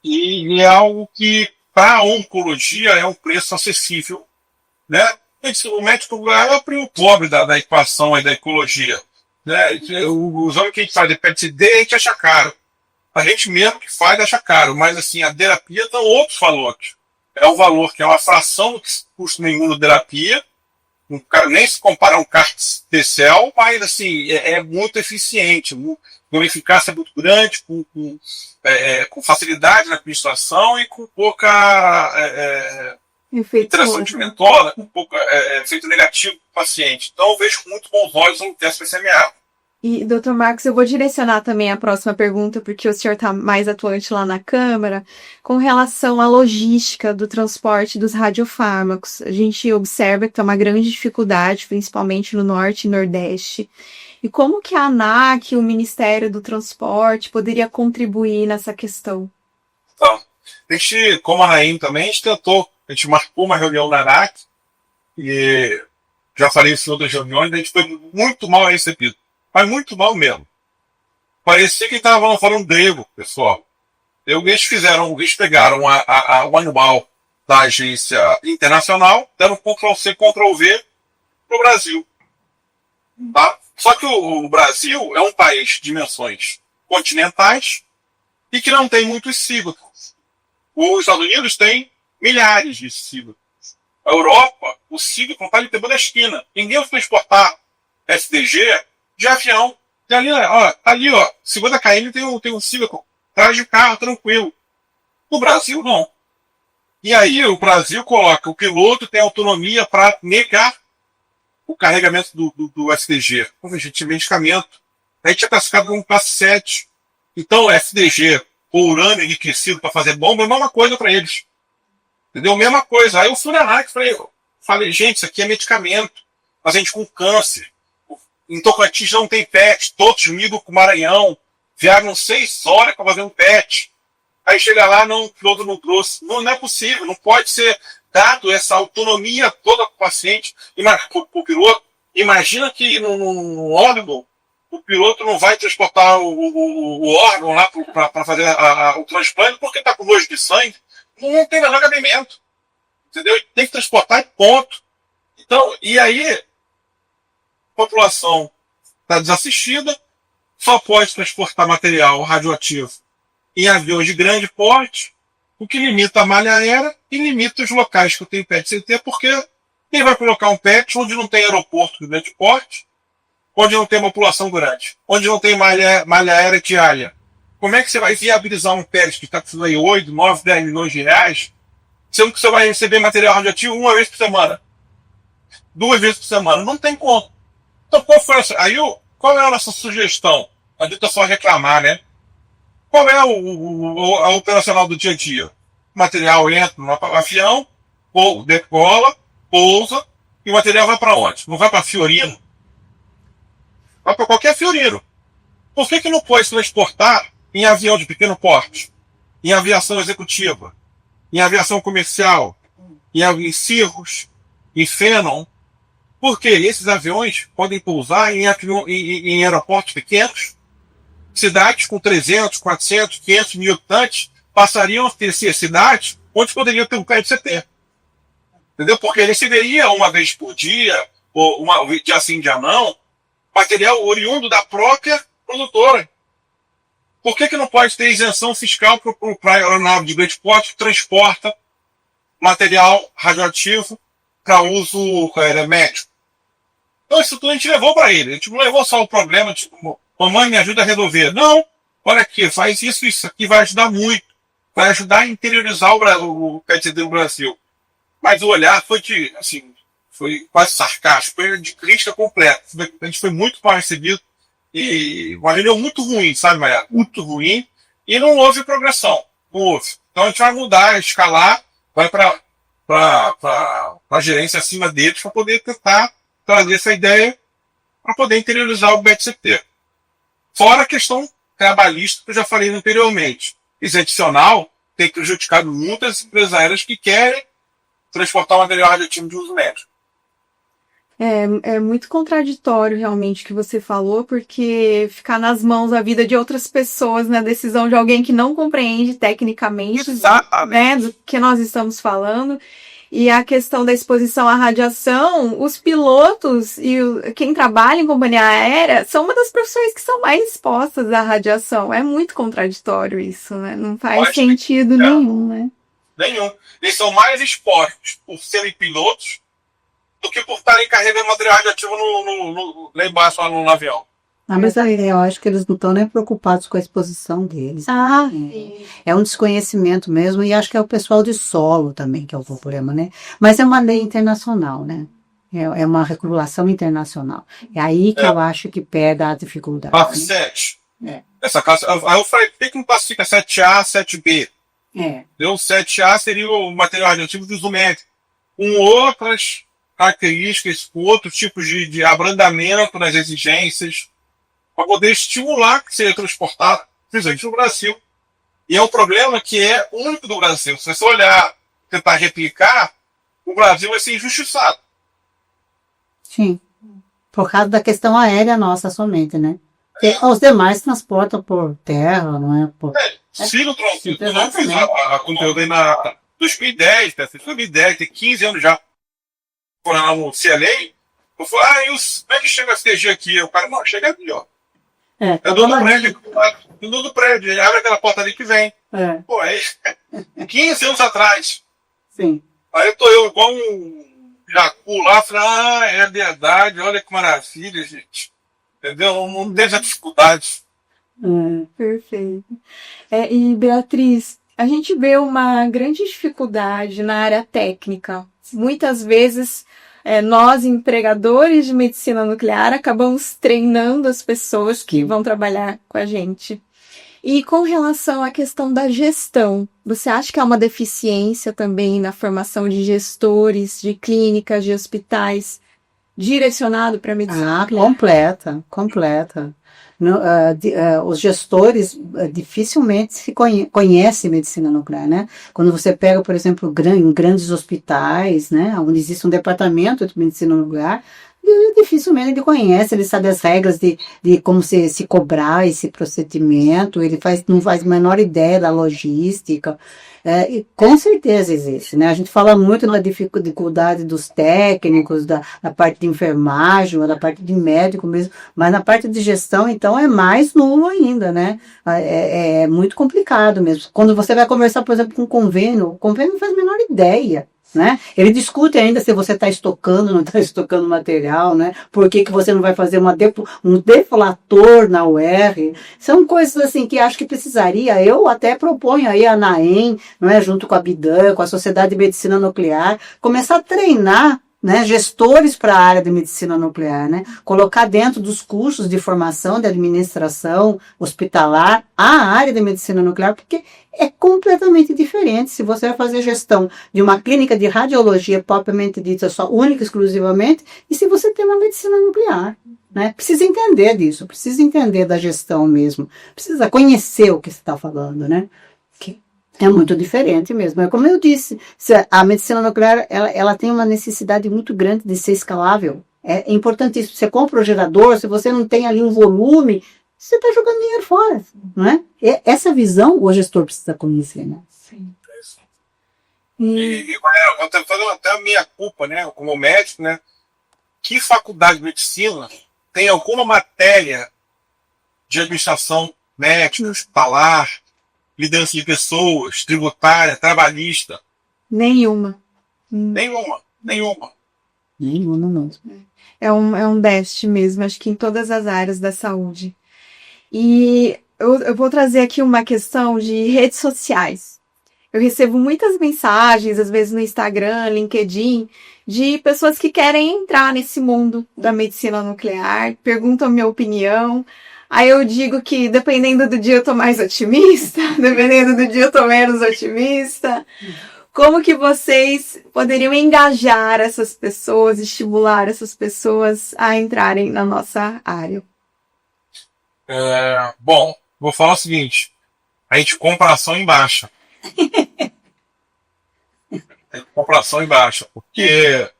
E é algo que, para a oncologia, é um preço acessível. Né? O médico é o primo pobre da equação aí da ecologia. Né? Os homens que a gente faz de PET-CT, a gente acha caro. A gente mesmo que faz acha caro, mas assim, a terapia tem outros valores. É um valor que é uma fração do que custa uma imunoterapia. Não quero nem se comparar um CAR-T-cell, mas assim, é muito eficiente. Uma eficácia muito grande, com facilidade na administração e com pouca Efeito Interação de mentola, um pouco efeito negativo para o paciente. Então, eu vejo com muito bons olhos um teste PCMA. E, doutor Marcos, eu vou direcionar também a próxima pergunta, porque o senhor está mais atuante lá na Câmara, com relação à logística do transporte dos radiofármacos. A gente observa que tem uma grande dificuldade, principalmente no Norte e Nordeste. E como que a ANAC, o Ministério do Transporte, poderia contribuir nessa questão? Então, a gente, como a Rainha também, a gente marcou uma reunião na ANAC, e já falei isso em outras reuniões, a gente foi muito mal recebido. Mas muito mal mesmo. Parecia que estavam falando grego, pessoal. Eles pegaram o manual da agência internacional, deram Ctrl-C, Ctrl-V para o Brasil. Tá? Só que o Brasil é um país de dimensões continentais e que não tem muitos sílabos. Os Estados Unidos têm milhares de sílabos. A Europa, o sílabo está ali pela esquina. Ninguém vai transportar SDG de avião. E ali, ó, segunda KM tem um sílabo. Traz de carro, tranquilo. No Brasil, não. E aí, o Brasil coloca, o piloto tem autonomia para negar o carregamento do SDG. Gente, medicamento. A gente é classificado como classe 7. Então, o SDG, ou urânio enriquecido para fazer bomba, é a mesma coisa para eles. Entendeu? Mesma coisa. Aí eu fui na ANAC e falei, gente, isso aqui é medicamento. A gente com câncer. Em Tocantins não tem PET. Todos ligam com o Maranhão. Vieram 6 horas para fazer um PET. Aí chega lá, não, o piloto não trouxe. Não é possível. Não pode ser dado essa autonomia toda para o paciente. Para o piloto. Imagina que no órgão, o piloto não vai transportar o órgão lá para fazer o transplante porque está com nojo de sangue. Não tem alongamento. Entendeu? Tem que transportar e ponto. Então, e aí, a população está desassistida, só pode transportar material radioativo em aviões de grande porte, o que limita a malha aérea e limita os locais que eu tenho PET-CT, porque quem vai colocar um PET onde não tem aeroporto de grande porte, onde não tem uma população grande, onde não tem malha aérea diária? Como é que você vai viabilizar um PET que está custando aí 8, 9, 10 milhões de reais, sendo que você vai receber material radioativo uma vez por semana? 2 vezes por semana? Não tem como. Então, qual é a nossa sugestão? Não adianta só reclamar, né? Qual é a operacional do dia a dia? O material entra no avião, decola, pousa, e o material vai para onde? Não vai para Fiorino? Vai para qualquer Fiorino. Por que não pode se transportar em avião de pequeno porte? Em aviação executiva? Em aviação comercial? Em Cirrus? Em Phenom? Porque esses aviões podem pousar em aeroportos pequenos. Cidades com 300, 400, 500 mil habitantes passariam a ter cidades onde poderiam ter um PET-CT. Entendeu? Porque ele receberia uma vez por dia, ou dia sim, dia não, material oriundo da própria produtora. Por que não pode ter isenção fiscal para a aeronave de grande porte que transporta material radioativo para uso médico? Então isso tudo a gente levou para ele. A gente não levou só o problema, tipo, mamãe, me ajuda a resolver. Não, olha aqui, faz isso aqui vai ajudar muito. Vai ajudar a interiorizar o PET-CT do Brasil. Mas o olhar foi foi quase sarcástico, foi de crítica completa. A gente foi muito mal recebido e uma reunião muito ruim, sabe, Maria? Muito ruim. E não houve progressão. Não houve. Então a gente vai mudar, escalar, vai para a gerência acima deles para poder tentar trazer essa ideia para poder interiorizar o PET-CT. Fora a questão trabalhista que eu já falei anteriormente. Isso adicional tem prejudicado muitas empresas aéreas que querem transportar material radioativo de uso médico. É muito contraditório realmente o que você falou, porque ficar nas mãos a vida de outras pessoas na decisão de alguém que não compreende tecnicamente, né, do que nós estamos falando. E a questão da exposição à radiação, os pilotos e quem trabalha em companhia aérea são uma das profissões que são mais expostas à radiação. É muito contraditório isso, né? Não faz sentido nenhum, né? Nenhum. Eles são mais expostos por serem pilotos do que por estarem carregando material radioativo lá embaixo, lá no avião. Mas aí eu acho que eles não estão nem preocupados com a exposição deles. Sim. É um desconhecimento mesmo, e acho que é o pessoal de solo também que é o problema, né? Mas é uma lei internacional, né? É uma regulação internacional. É aí que eu acho que perde a dificuldade. PAF Né? 7. É. Essa classe, aí eu falei, por que não classifica 7A, 7B? É. Entendeu? 7A seria o material radioativo de uso médico, com outras características, com outros tipos de abrandamento nas exigências, para poder estimular que seja transportado, principalmente no Brasil. E é um problema que é único do Brasil. Se você olhar, tentar replicar, o Brasil vai ser injustiçado. Sim. Por causa da questão aérea nossa somente, né? Porque os demais transportam por terra, não é? Siga o tronco. Eu não fiz a conteúdo aí na 2010, 2010, tem 15 anos já. Quando lá no CLA, eu falei, como é que chega a CG aqui? O cara, não, chega ali, ó. É dono do prédio. É dono do prédio. Ele abre aquela porta ali que vem. Pô, é 15 anos atrás. Sim. Aí eu igual um jacu lá, falei, é verdade, olha que maravilha, gente. Entendeu? Não tem essa dificuldade. Perfeito. E Beatriz, a gente vê uma grande dificuldade na área técnica. Muitas vezes, nós, empregadores de medicina nuclear, acabamos treinando as pessoas que vão trabalhar com a gente. E com relação à questão da gestão, você acha que há uma deficiência também na formação de gestores, de clínicas, de hospitais, direcionado para a medicina nuclear? Completa. Os gestores dificilmente se conhecem medicina nuclear, né? Quando você pega, por exemplo, em grandes hospitais, né, onde existe um departamento de medicina nuclear, dificilmente ele conhece, ele sabe as regras de como se cobrar esse procedimento, ele não faz a menor ideia da logística. E com certeza existe, né? A gente fala muito da dificuldade dos técnicos, da parte de enfermagem, ou da parte de médico mesmo, mas na parte de gestão, então, é mais nulo ainda, né? É muito complicado mesmo. Quando você vai conversar, por exemplo, com o convênio não faz a menor ideia. Né? Ele discute ainda se você está estocando ou não está estocando material, né? Por que você não vai fazer um deflator na UR? São coisas assim que acho que precisaria. Eu até proponho aí a ANAEM, não é? Junto com a Bidan, com a Sociedade de Medicina Nuclear, começar a treinar, né, gestores para a área de medicina nuclear, né, colocar dentro dos cursos de formação de administração hospitalar a área de medicina nuclear, porque é completamente diferente se você vai fazer gestão de uma clínica de radiologia propriamente dita, só única, exclusivamente, e se você tem uma medicina nuclear, né, precisa entender disso, precisa entender da gestão mesmo, precisa conhecer o que você está falando, né. É muito diferente mesmo. É como eu disse, a medicina nuclear ela tem uma necessidade muito grande de ser escalável. É importantíssimo. Você compra o gerador, se você não tem ali um volume, você está jogando dinheiro fora, não é? Essa visão o gestor precisa conhecer, né? Sim. E eu estou fazendo até a minha culpa, né, como médico, né? Que faculdade de medicina tem alguma matéria de administração médica, hospitalar, liderança de pessoas, tributária, trabalhista? Nenhuma. Nenhuma. Nenhuma, não. É um déficit mesmo, acho que em todas as áreas da saúde. E eu vou trazer aqui uma questão de redes sociais. Eu recebo muitas mensagens, às vezes no Instagram, LinkedIn, de pessoas que querem entrar nesse mundo da medicina nuclear, perguntam a minha opinião. Aí eu digo que dependendo do dia eu tô mais otimista, dependendo do dia eu tô menos otimista. Como que vocês poderiam engajar essas pessoas, estimular essas pessoas a entrarem na nossa área? Bom, vou falar o seguinte, a gente compra ação em baixa. Porque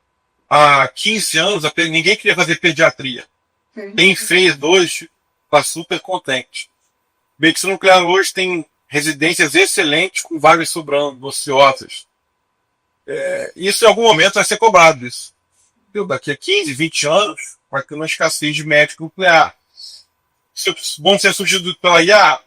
há 15 anos ninguém queria fazer pediatria. Quem fez hoje está super contente. Medicina nuclear hoje tem residências excelentes com vagas sobrando, ociosas. Isso em algum momento vai ser cobrado. Isso. Daqui a 15, 20 anos vai ter uma escassez de médico nuclear. Se vão ser substituídos pela IA,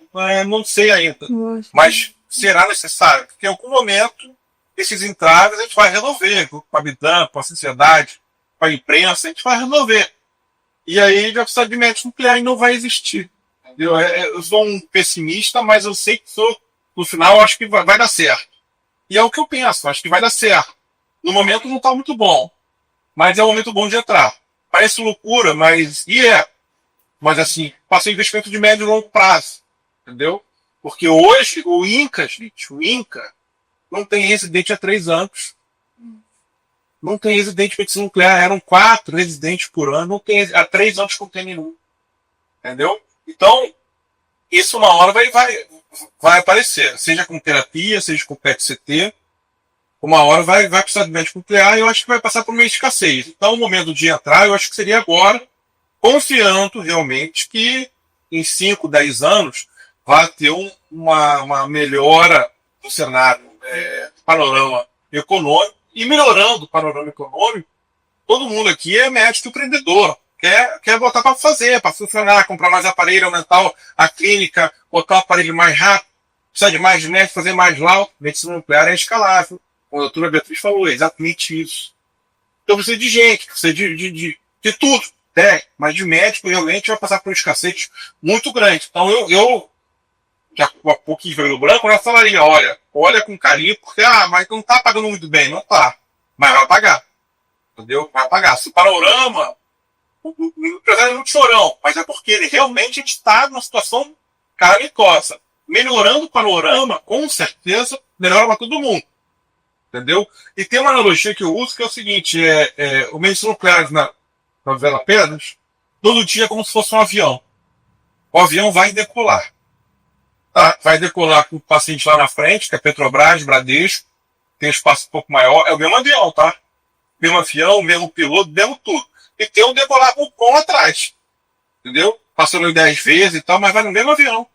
não sei ainda. Mas será necessário, porque em algum momento esses entraves a gente vai resolver. Com a Bidan, com a sociedade, com a imprensa, a gente vai resolver. E aí vai precisar de médico nuclear e não vai existir. Entendeu? Eu sou um pessimista, mas eu sei que no final eu acho que vai dar certo. E é o que eu penso, acho que vai dar certo. No momento não está muito bom, mas é um momento bom de entrar. Parece loucura, mas. Mas assim, passa um investimento de médio e longo prazo. Entendeu? Porque hoje o INCA, gente, o INCA não tem residente há 3 anos. Não tem residente de medicina nuclear. Eram 4 residentes por ano. Não tem, há 3 anos que não tem nenhum. Entendeu? Então, isso uma hora vai aparecer. Seja com terapia, seja com PET-CT. Uma hora vai precisar de médico nuclear e eu acho que vai passar por uma escassez. Então, o momento de entrar, eu acho que seria agora, confiando realmente que em 5, 10 anos vai ter uma melhora do cenário, panorama econômico. E melhorando o panorama econômico, todo mundo aqui é médico empreendedor. Quer botar para fazer, para funcionar, comprar mais aparelho, aumentar a clínica, botar o aparelho mais rápido, precisa de mais médico, fazer mais laudo. Medicina nuclear é escalável. Como a doutora Beatriz falou, é exatamente isso. Então precisa de gente, precisa de tudo, né? Mas de médico realmente vai passar por um escassez muito grande. Então eu já com um pouquinho de cabelo branco, eu já falaria, olha com carinho, porque, mas não tá pagando muito bem, não tá. Mas vai pagar. Entendeu? Vai pagar. Se o panorama, o empresário é muito chorão, mas é porque ele realmente está numa situação cara e coça. Melhorando o panorama, com certeza, melhora para todo mundo. Entendeu? E tem uma analogia que eu uso que é o seguinte: o medicina nuclear na Vila Pedras, todo dia é como se fosse um avião. O avião vai decolar. Tá? Vai decolar com o paciente lá na frente, que é Petrobras, Bradesco, tem um espaço um pouco maior, é o mesmo avião, tá? Mesmo avião, mesmo piloto, mesmo tudo. E tem um decolar com o pão atrás. Entendeu? Passando 10 vezes e tal, mas vai no mesmo avião.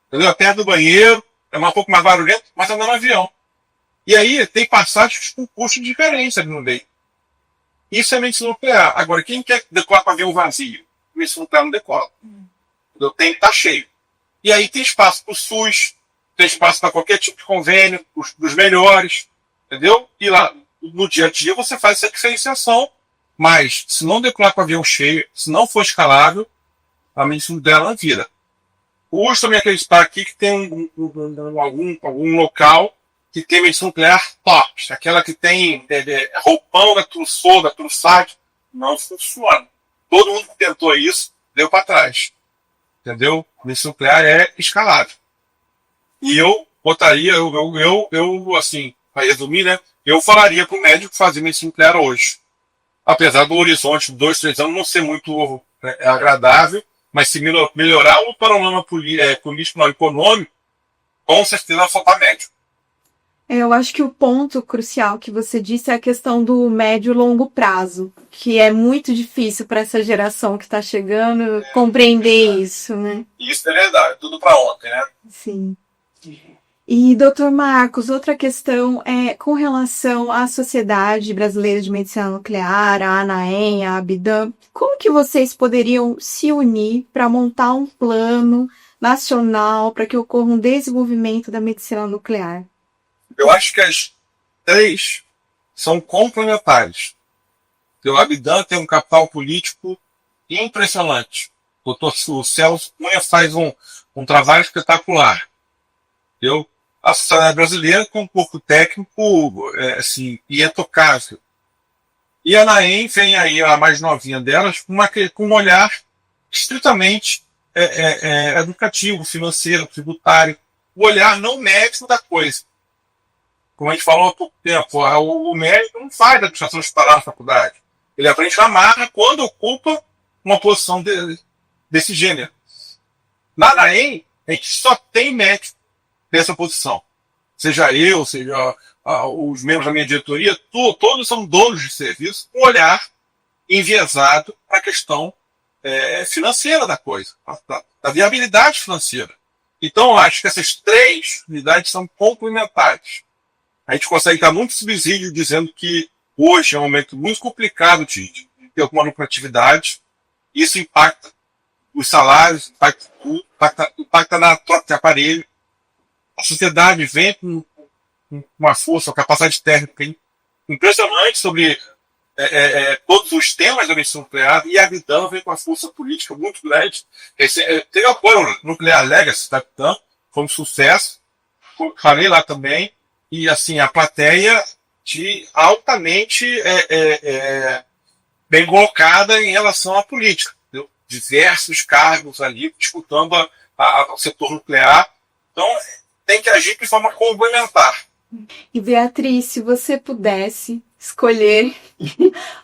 Entendeu? Perto do banheiro, é um pouco mais barulhento, mas anda no avião. E aí tem passagens com custo de diferença ali no meio. Isso é medicina nuclear. Agora, quem quer decolar com avião vazio? Medicina nuclear não decola. Entendeu? Tem que estar cheio. E aí tem espaço para o SUS, tem espaço para qualquer tipo de convênio, dos melhores. Entendeu? E lá, no dia a dia, você faz essa diferenciação. Mas, se não decolar com avião cheio, se não for escalável, a medicina dela não vira. Hoje também acreditar aqui que tem algum local que tem medicina nuclear top, aquela que tem roupão da Trussol, da Trussat, não funciona. Todo mundo que tentou isso deu para trás. Entendeu? Medicina nuclear é escalável. E eu botaria, assim, para resumir, né? Eu falaria para o médico fazer medicina nuclear hoje. Apesar do horizonte de 2, 3 anos não ser muito agradável, mas se melhorar o panorama político não econômico, com certeza vai faltar médico. Eu acho que o ponto crucial que você disse é a questão do médio e longo prazo, que é muito difícil para essa geração que está chegando compreender isso, né? Isso é verdade, tudo para ontem, né? Sim. E, doutor Marcos, outra questão é com relação à Sociedade Brasileira de Medicina Nuclear, a ANAEM, a ABDAM, como que vocês poderiam se unir para montar um plano nacional para que ocorra um desenvolvimento da medicina nuclear? Eu acho que as 3 são complementares. O ABDAM tem um capital político impressionante. O doutor Celso Cunha faz um trabalho espetacular. A Sociedade Brasileira com um corpo técnico intocável. E a ANAEM vem aí, a mais novinha delas, com um olhar estritamente educativo, financeiro, tributário. O olhar não médico da coisa. Como a gente falou há pouco tempo, o médico não faz administração hospitalar na faculdade. Ele aprende na marra quando ocupa uma posição desse gênero. Na ANAEM, a gente só tem médico dessa posição. Seja eu, seja os membros da minha diretoria, todos são donos de serviço, com um olhar enviesado para a questão financeira da coisa, da viabilidade financeira. Então, eu acho que essas 3 unidades são complementares. A gente consegue dar muito subsídio dizendo que hoje é um momento muito complicado de ter alguma lucratividade. Isso impacta os salários, impacta tudo, impacta na troca de aparelho. A sociedade vem com uma força, uma capacidade técnica impressionante sobre todos os temas da medicina nuclear, e a Bidan vem com uma força política muito grande. Teve apoio Nuclear Legacy da Bidan, foi um sucesso, falei lá também, e assim, a plateia altamente bem colocada em relação à política. Entendeu? Diversos cargos ali disputando o setor nuclear. Então, tem que agir de forma complementar. E Beatriz, se você pudesse escolher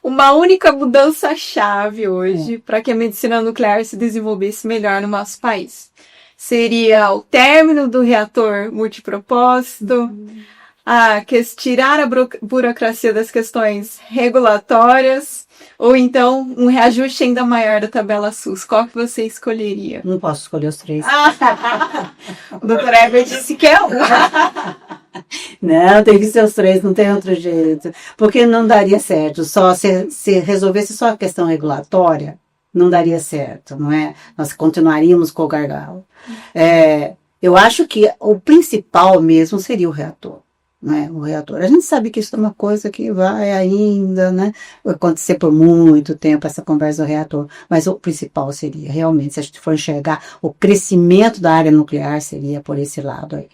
uma única mudança-chave hoje para que a medicina nuclear se desenvolvesse melhor no nosso país, seria o término do reator multipropósito, tirar a burocracia das questões regulatórias, ou então um reajuste ainda maior da tabela SUS? Qual que você escolheria? Não posso escolher os três. O doutor Heber disse que é um. Não, tem que ser os três, não tem outro jeito. Porque não daria certo. Só se resolvesse só a questão regulatória, não daria certo, não é? Nós continuaríamos com o gargalo. Eu acho que o principal mesmo seria o reator. Né, o reator. A gente sabe que isso é uma coisa que vai ainda, né, acontecer por muito tempo, essa conversa do reator, mas o principal seria, realmente, se a gente for enxergar, o crescimento da área nuclear seria por esse lado aí.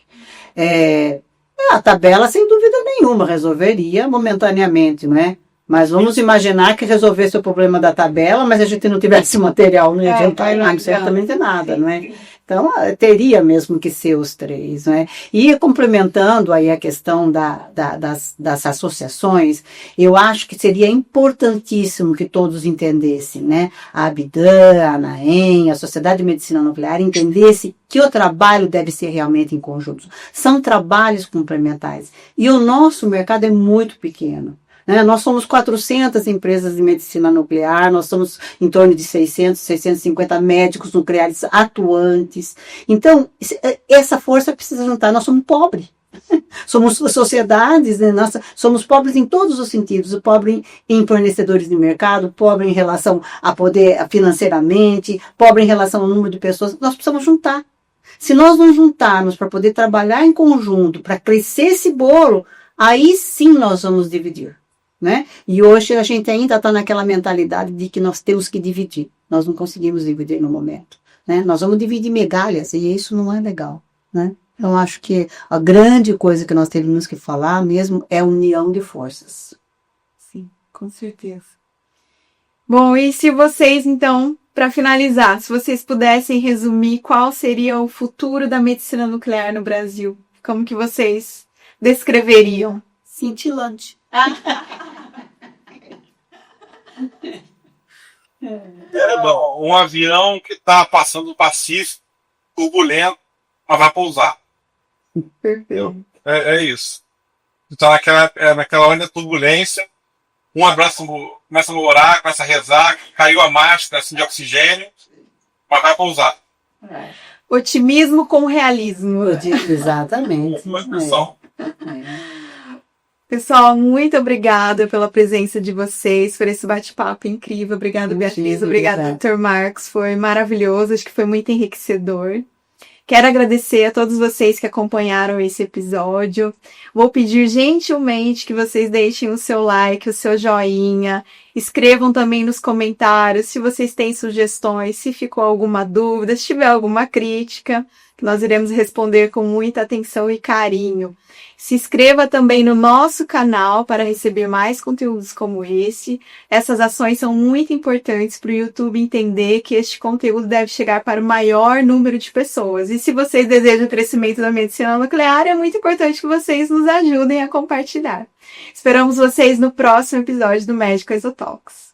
A tabela, sem dúvida nenhuma, resolveria momentaneamente, não é? Mas vamos imaginar que resolvesse o problema da tabela, mas a gente não tivesse material, não ia adiantar absolutamente nada, não é? Então, teria mesmo que ser os três, não é? E complementando aí a questão das associações, eu acho que seria importantíssimo que todos entendessem, né? A Abidan, a ANAEM, a Sociedade de Medicina Nuclear, entendesse que o trabalho deve ser realmente em conjunto. São trabalhos complementares. E o nosso mercado é muito pequeno. Nós somos 400 empresas de medicina nuclear, nós somos em torno de 600, 650 médicos nucleares atuantes. Então, essa força precisa juntar. Nós somos pobres. Somos sociedades, né? Somos pobres em todos os sentidos. Pobre em fornecedores de mercado, pobre em relação a poder financeiramente, pobre em relação ao número de pessoas. Nós precisamos juntar. Se nós não juntarmos para poder trabalhar em conjunto, para crescer esse bolo, aí sim nós vamos dividir. Né? E hoje a gente ainda está naquela mentalidade de que nós temos que dividir. Nós não conseguimos dividir no momento. Né? Nós vamos dividir migalhas e isso não é legal. Né? Então acho que a grande coisa que nós temos que falar mesmo é a união de forças. Sim, com certeza. Bom, e se vocês então, para finalizar, se vocês pudessem resumir qual seria o futuro da medicina nuclear no Brasil, como que vocês descreveriam? Cintilante. Bom, um avião que está passando o Pacífico, turbulento, mas vai pousar. Perfeito. É isso. Está naquela hora da turbulência, um abraço, começa a orar, começa a rezar, caiu a máscara assim, de oxigênio, mas vai pousar. Otimismo com realismo. Exatamente. Pessoal, muito obrigada pela presença de vocês, por esse bate-papo incrível. Obrigada, Beatriz. Obrigada, Dr. Marcos. Foi maravilhoso, acho que foi muito enriquecedor. Quero agradecer a todos vocês que acompanharam esse episódio. Vou pedir gentilmente que vocês deixem o seu like, o seu joinha. Escrevam também nos comentários se vocês têm sugestões, se ficou alguma dúvida, se tiver alguma crítica, que nós iremos responder com muita atenção e carinho. Se inscreva também no nosso canal para receber mais conteúdos como esse. Essas ações são muito importantes para o YouTube entender que este conteúdo deve chegar para o maior número de pessoas. E se vocês desejam o crescimento da medicina nuclear, é muito importante que vocês nos ajudem a compartilhar. Esperamos vocês no próximo episódio do Médico Exotalks.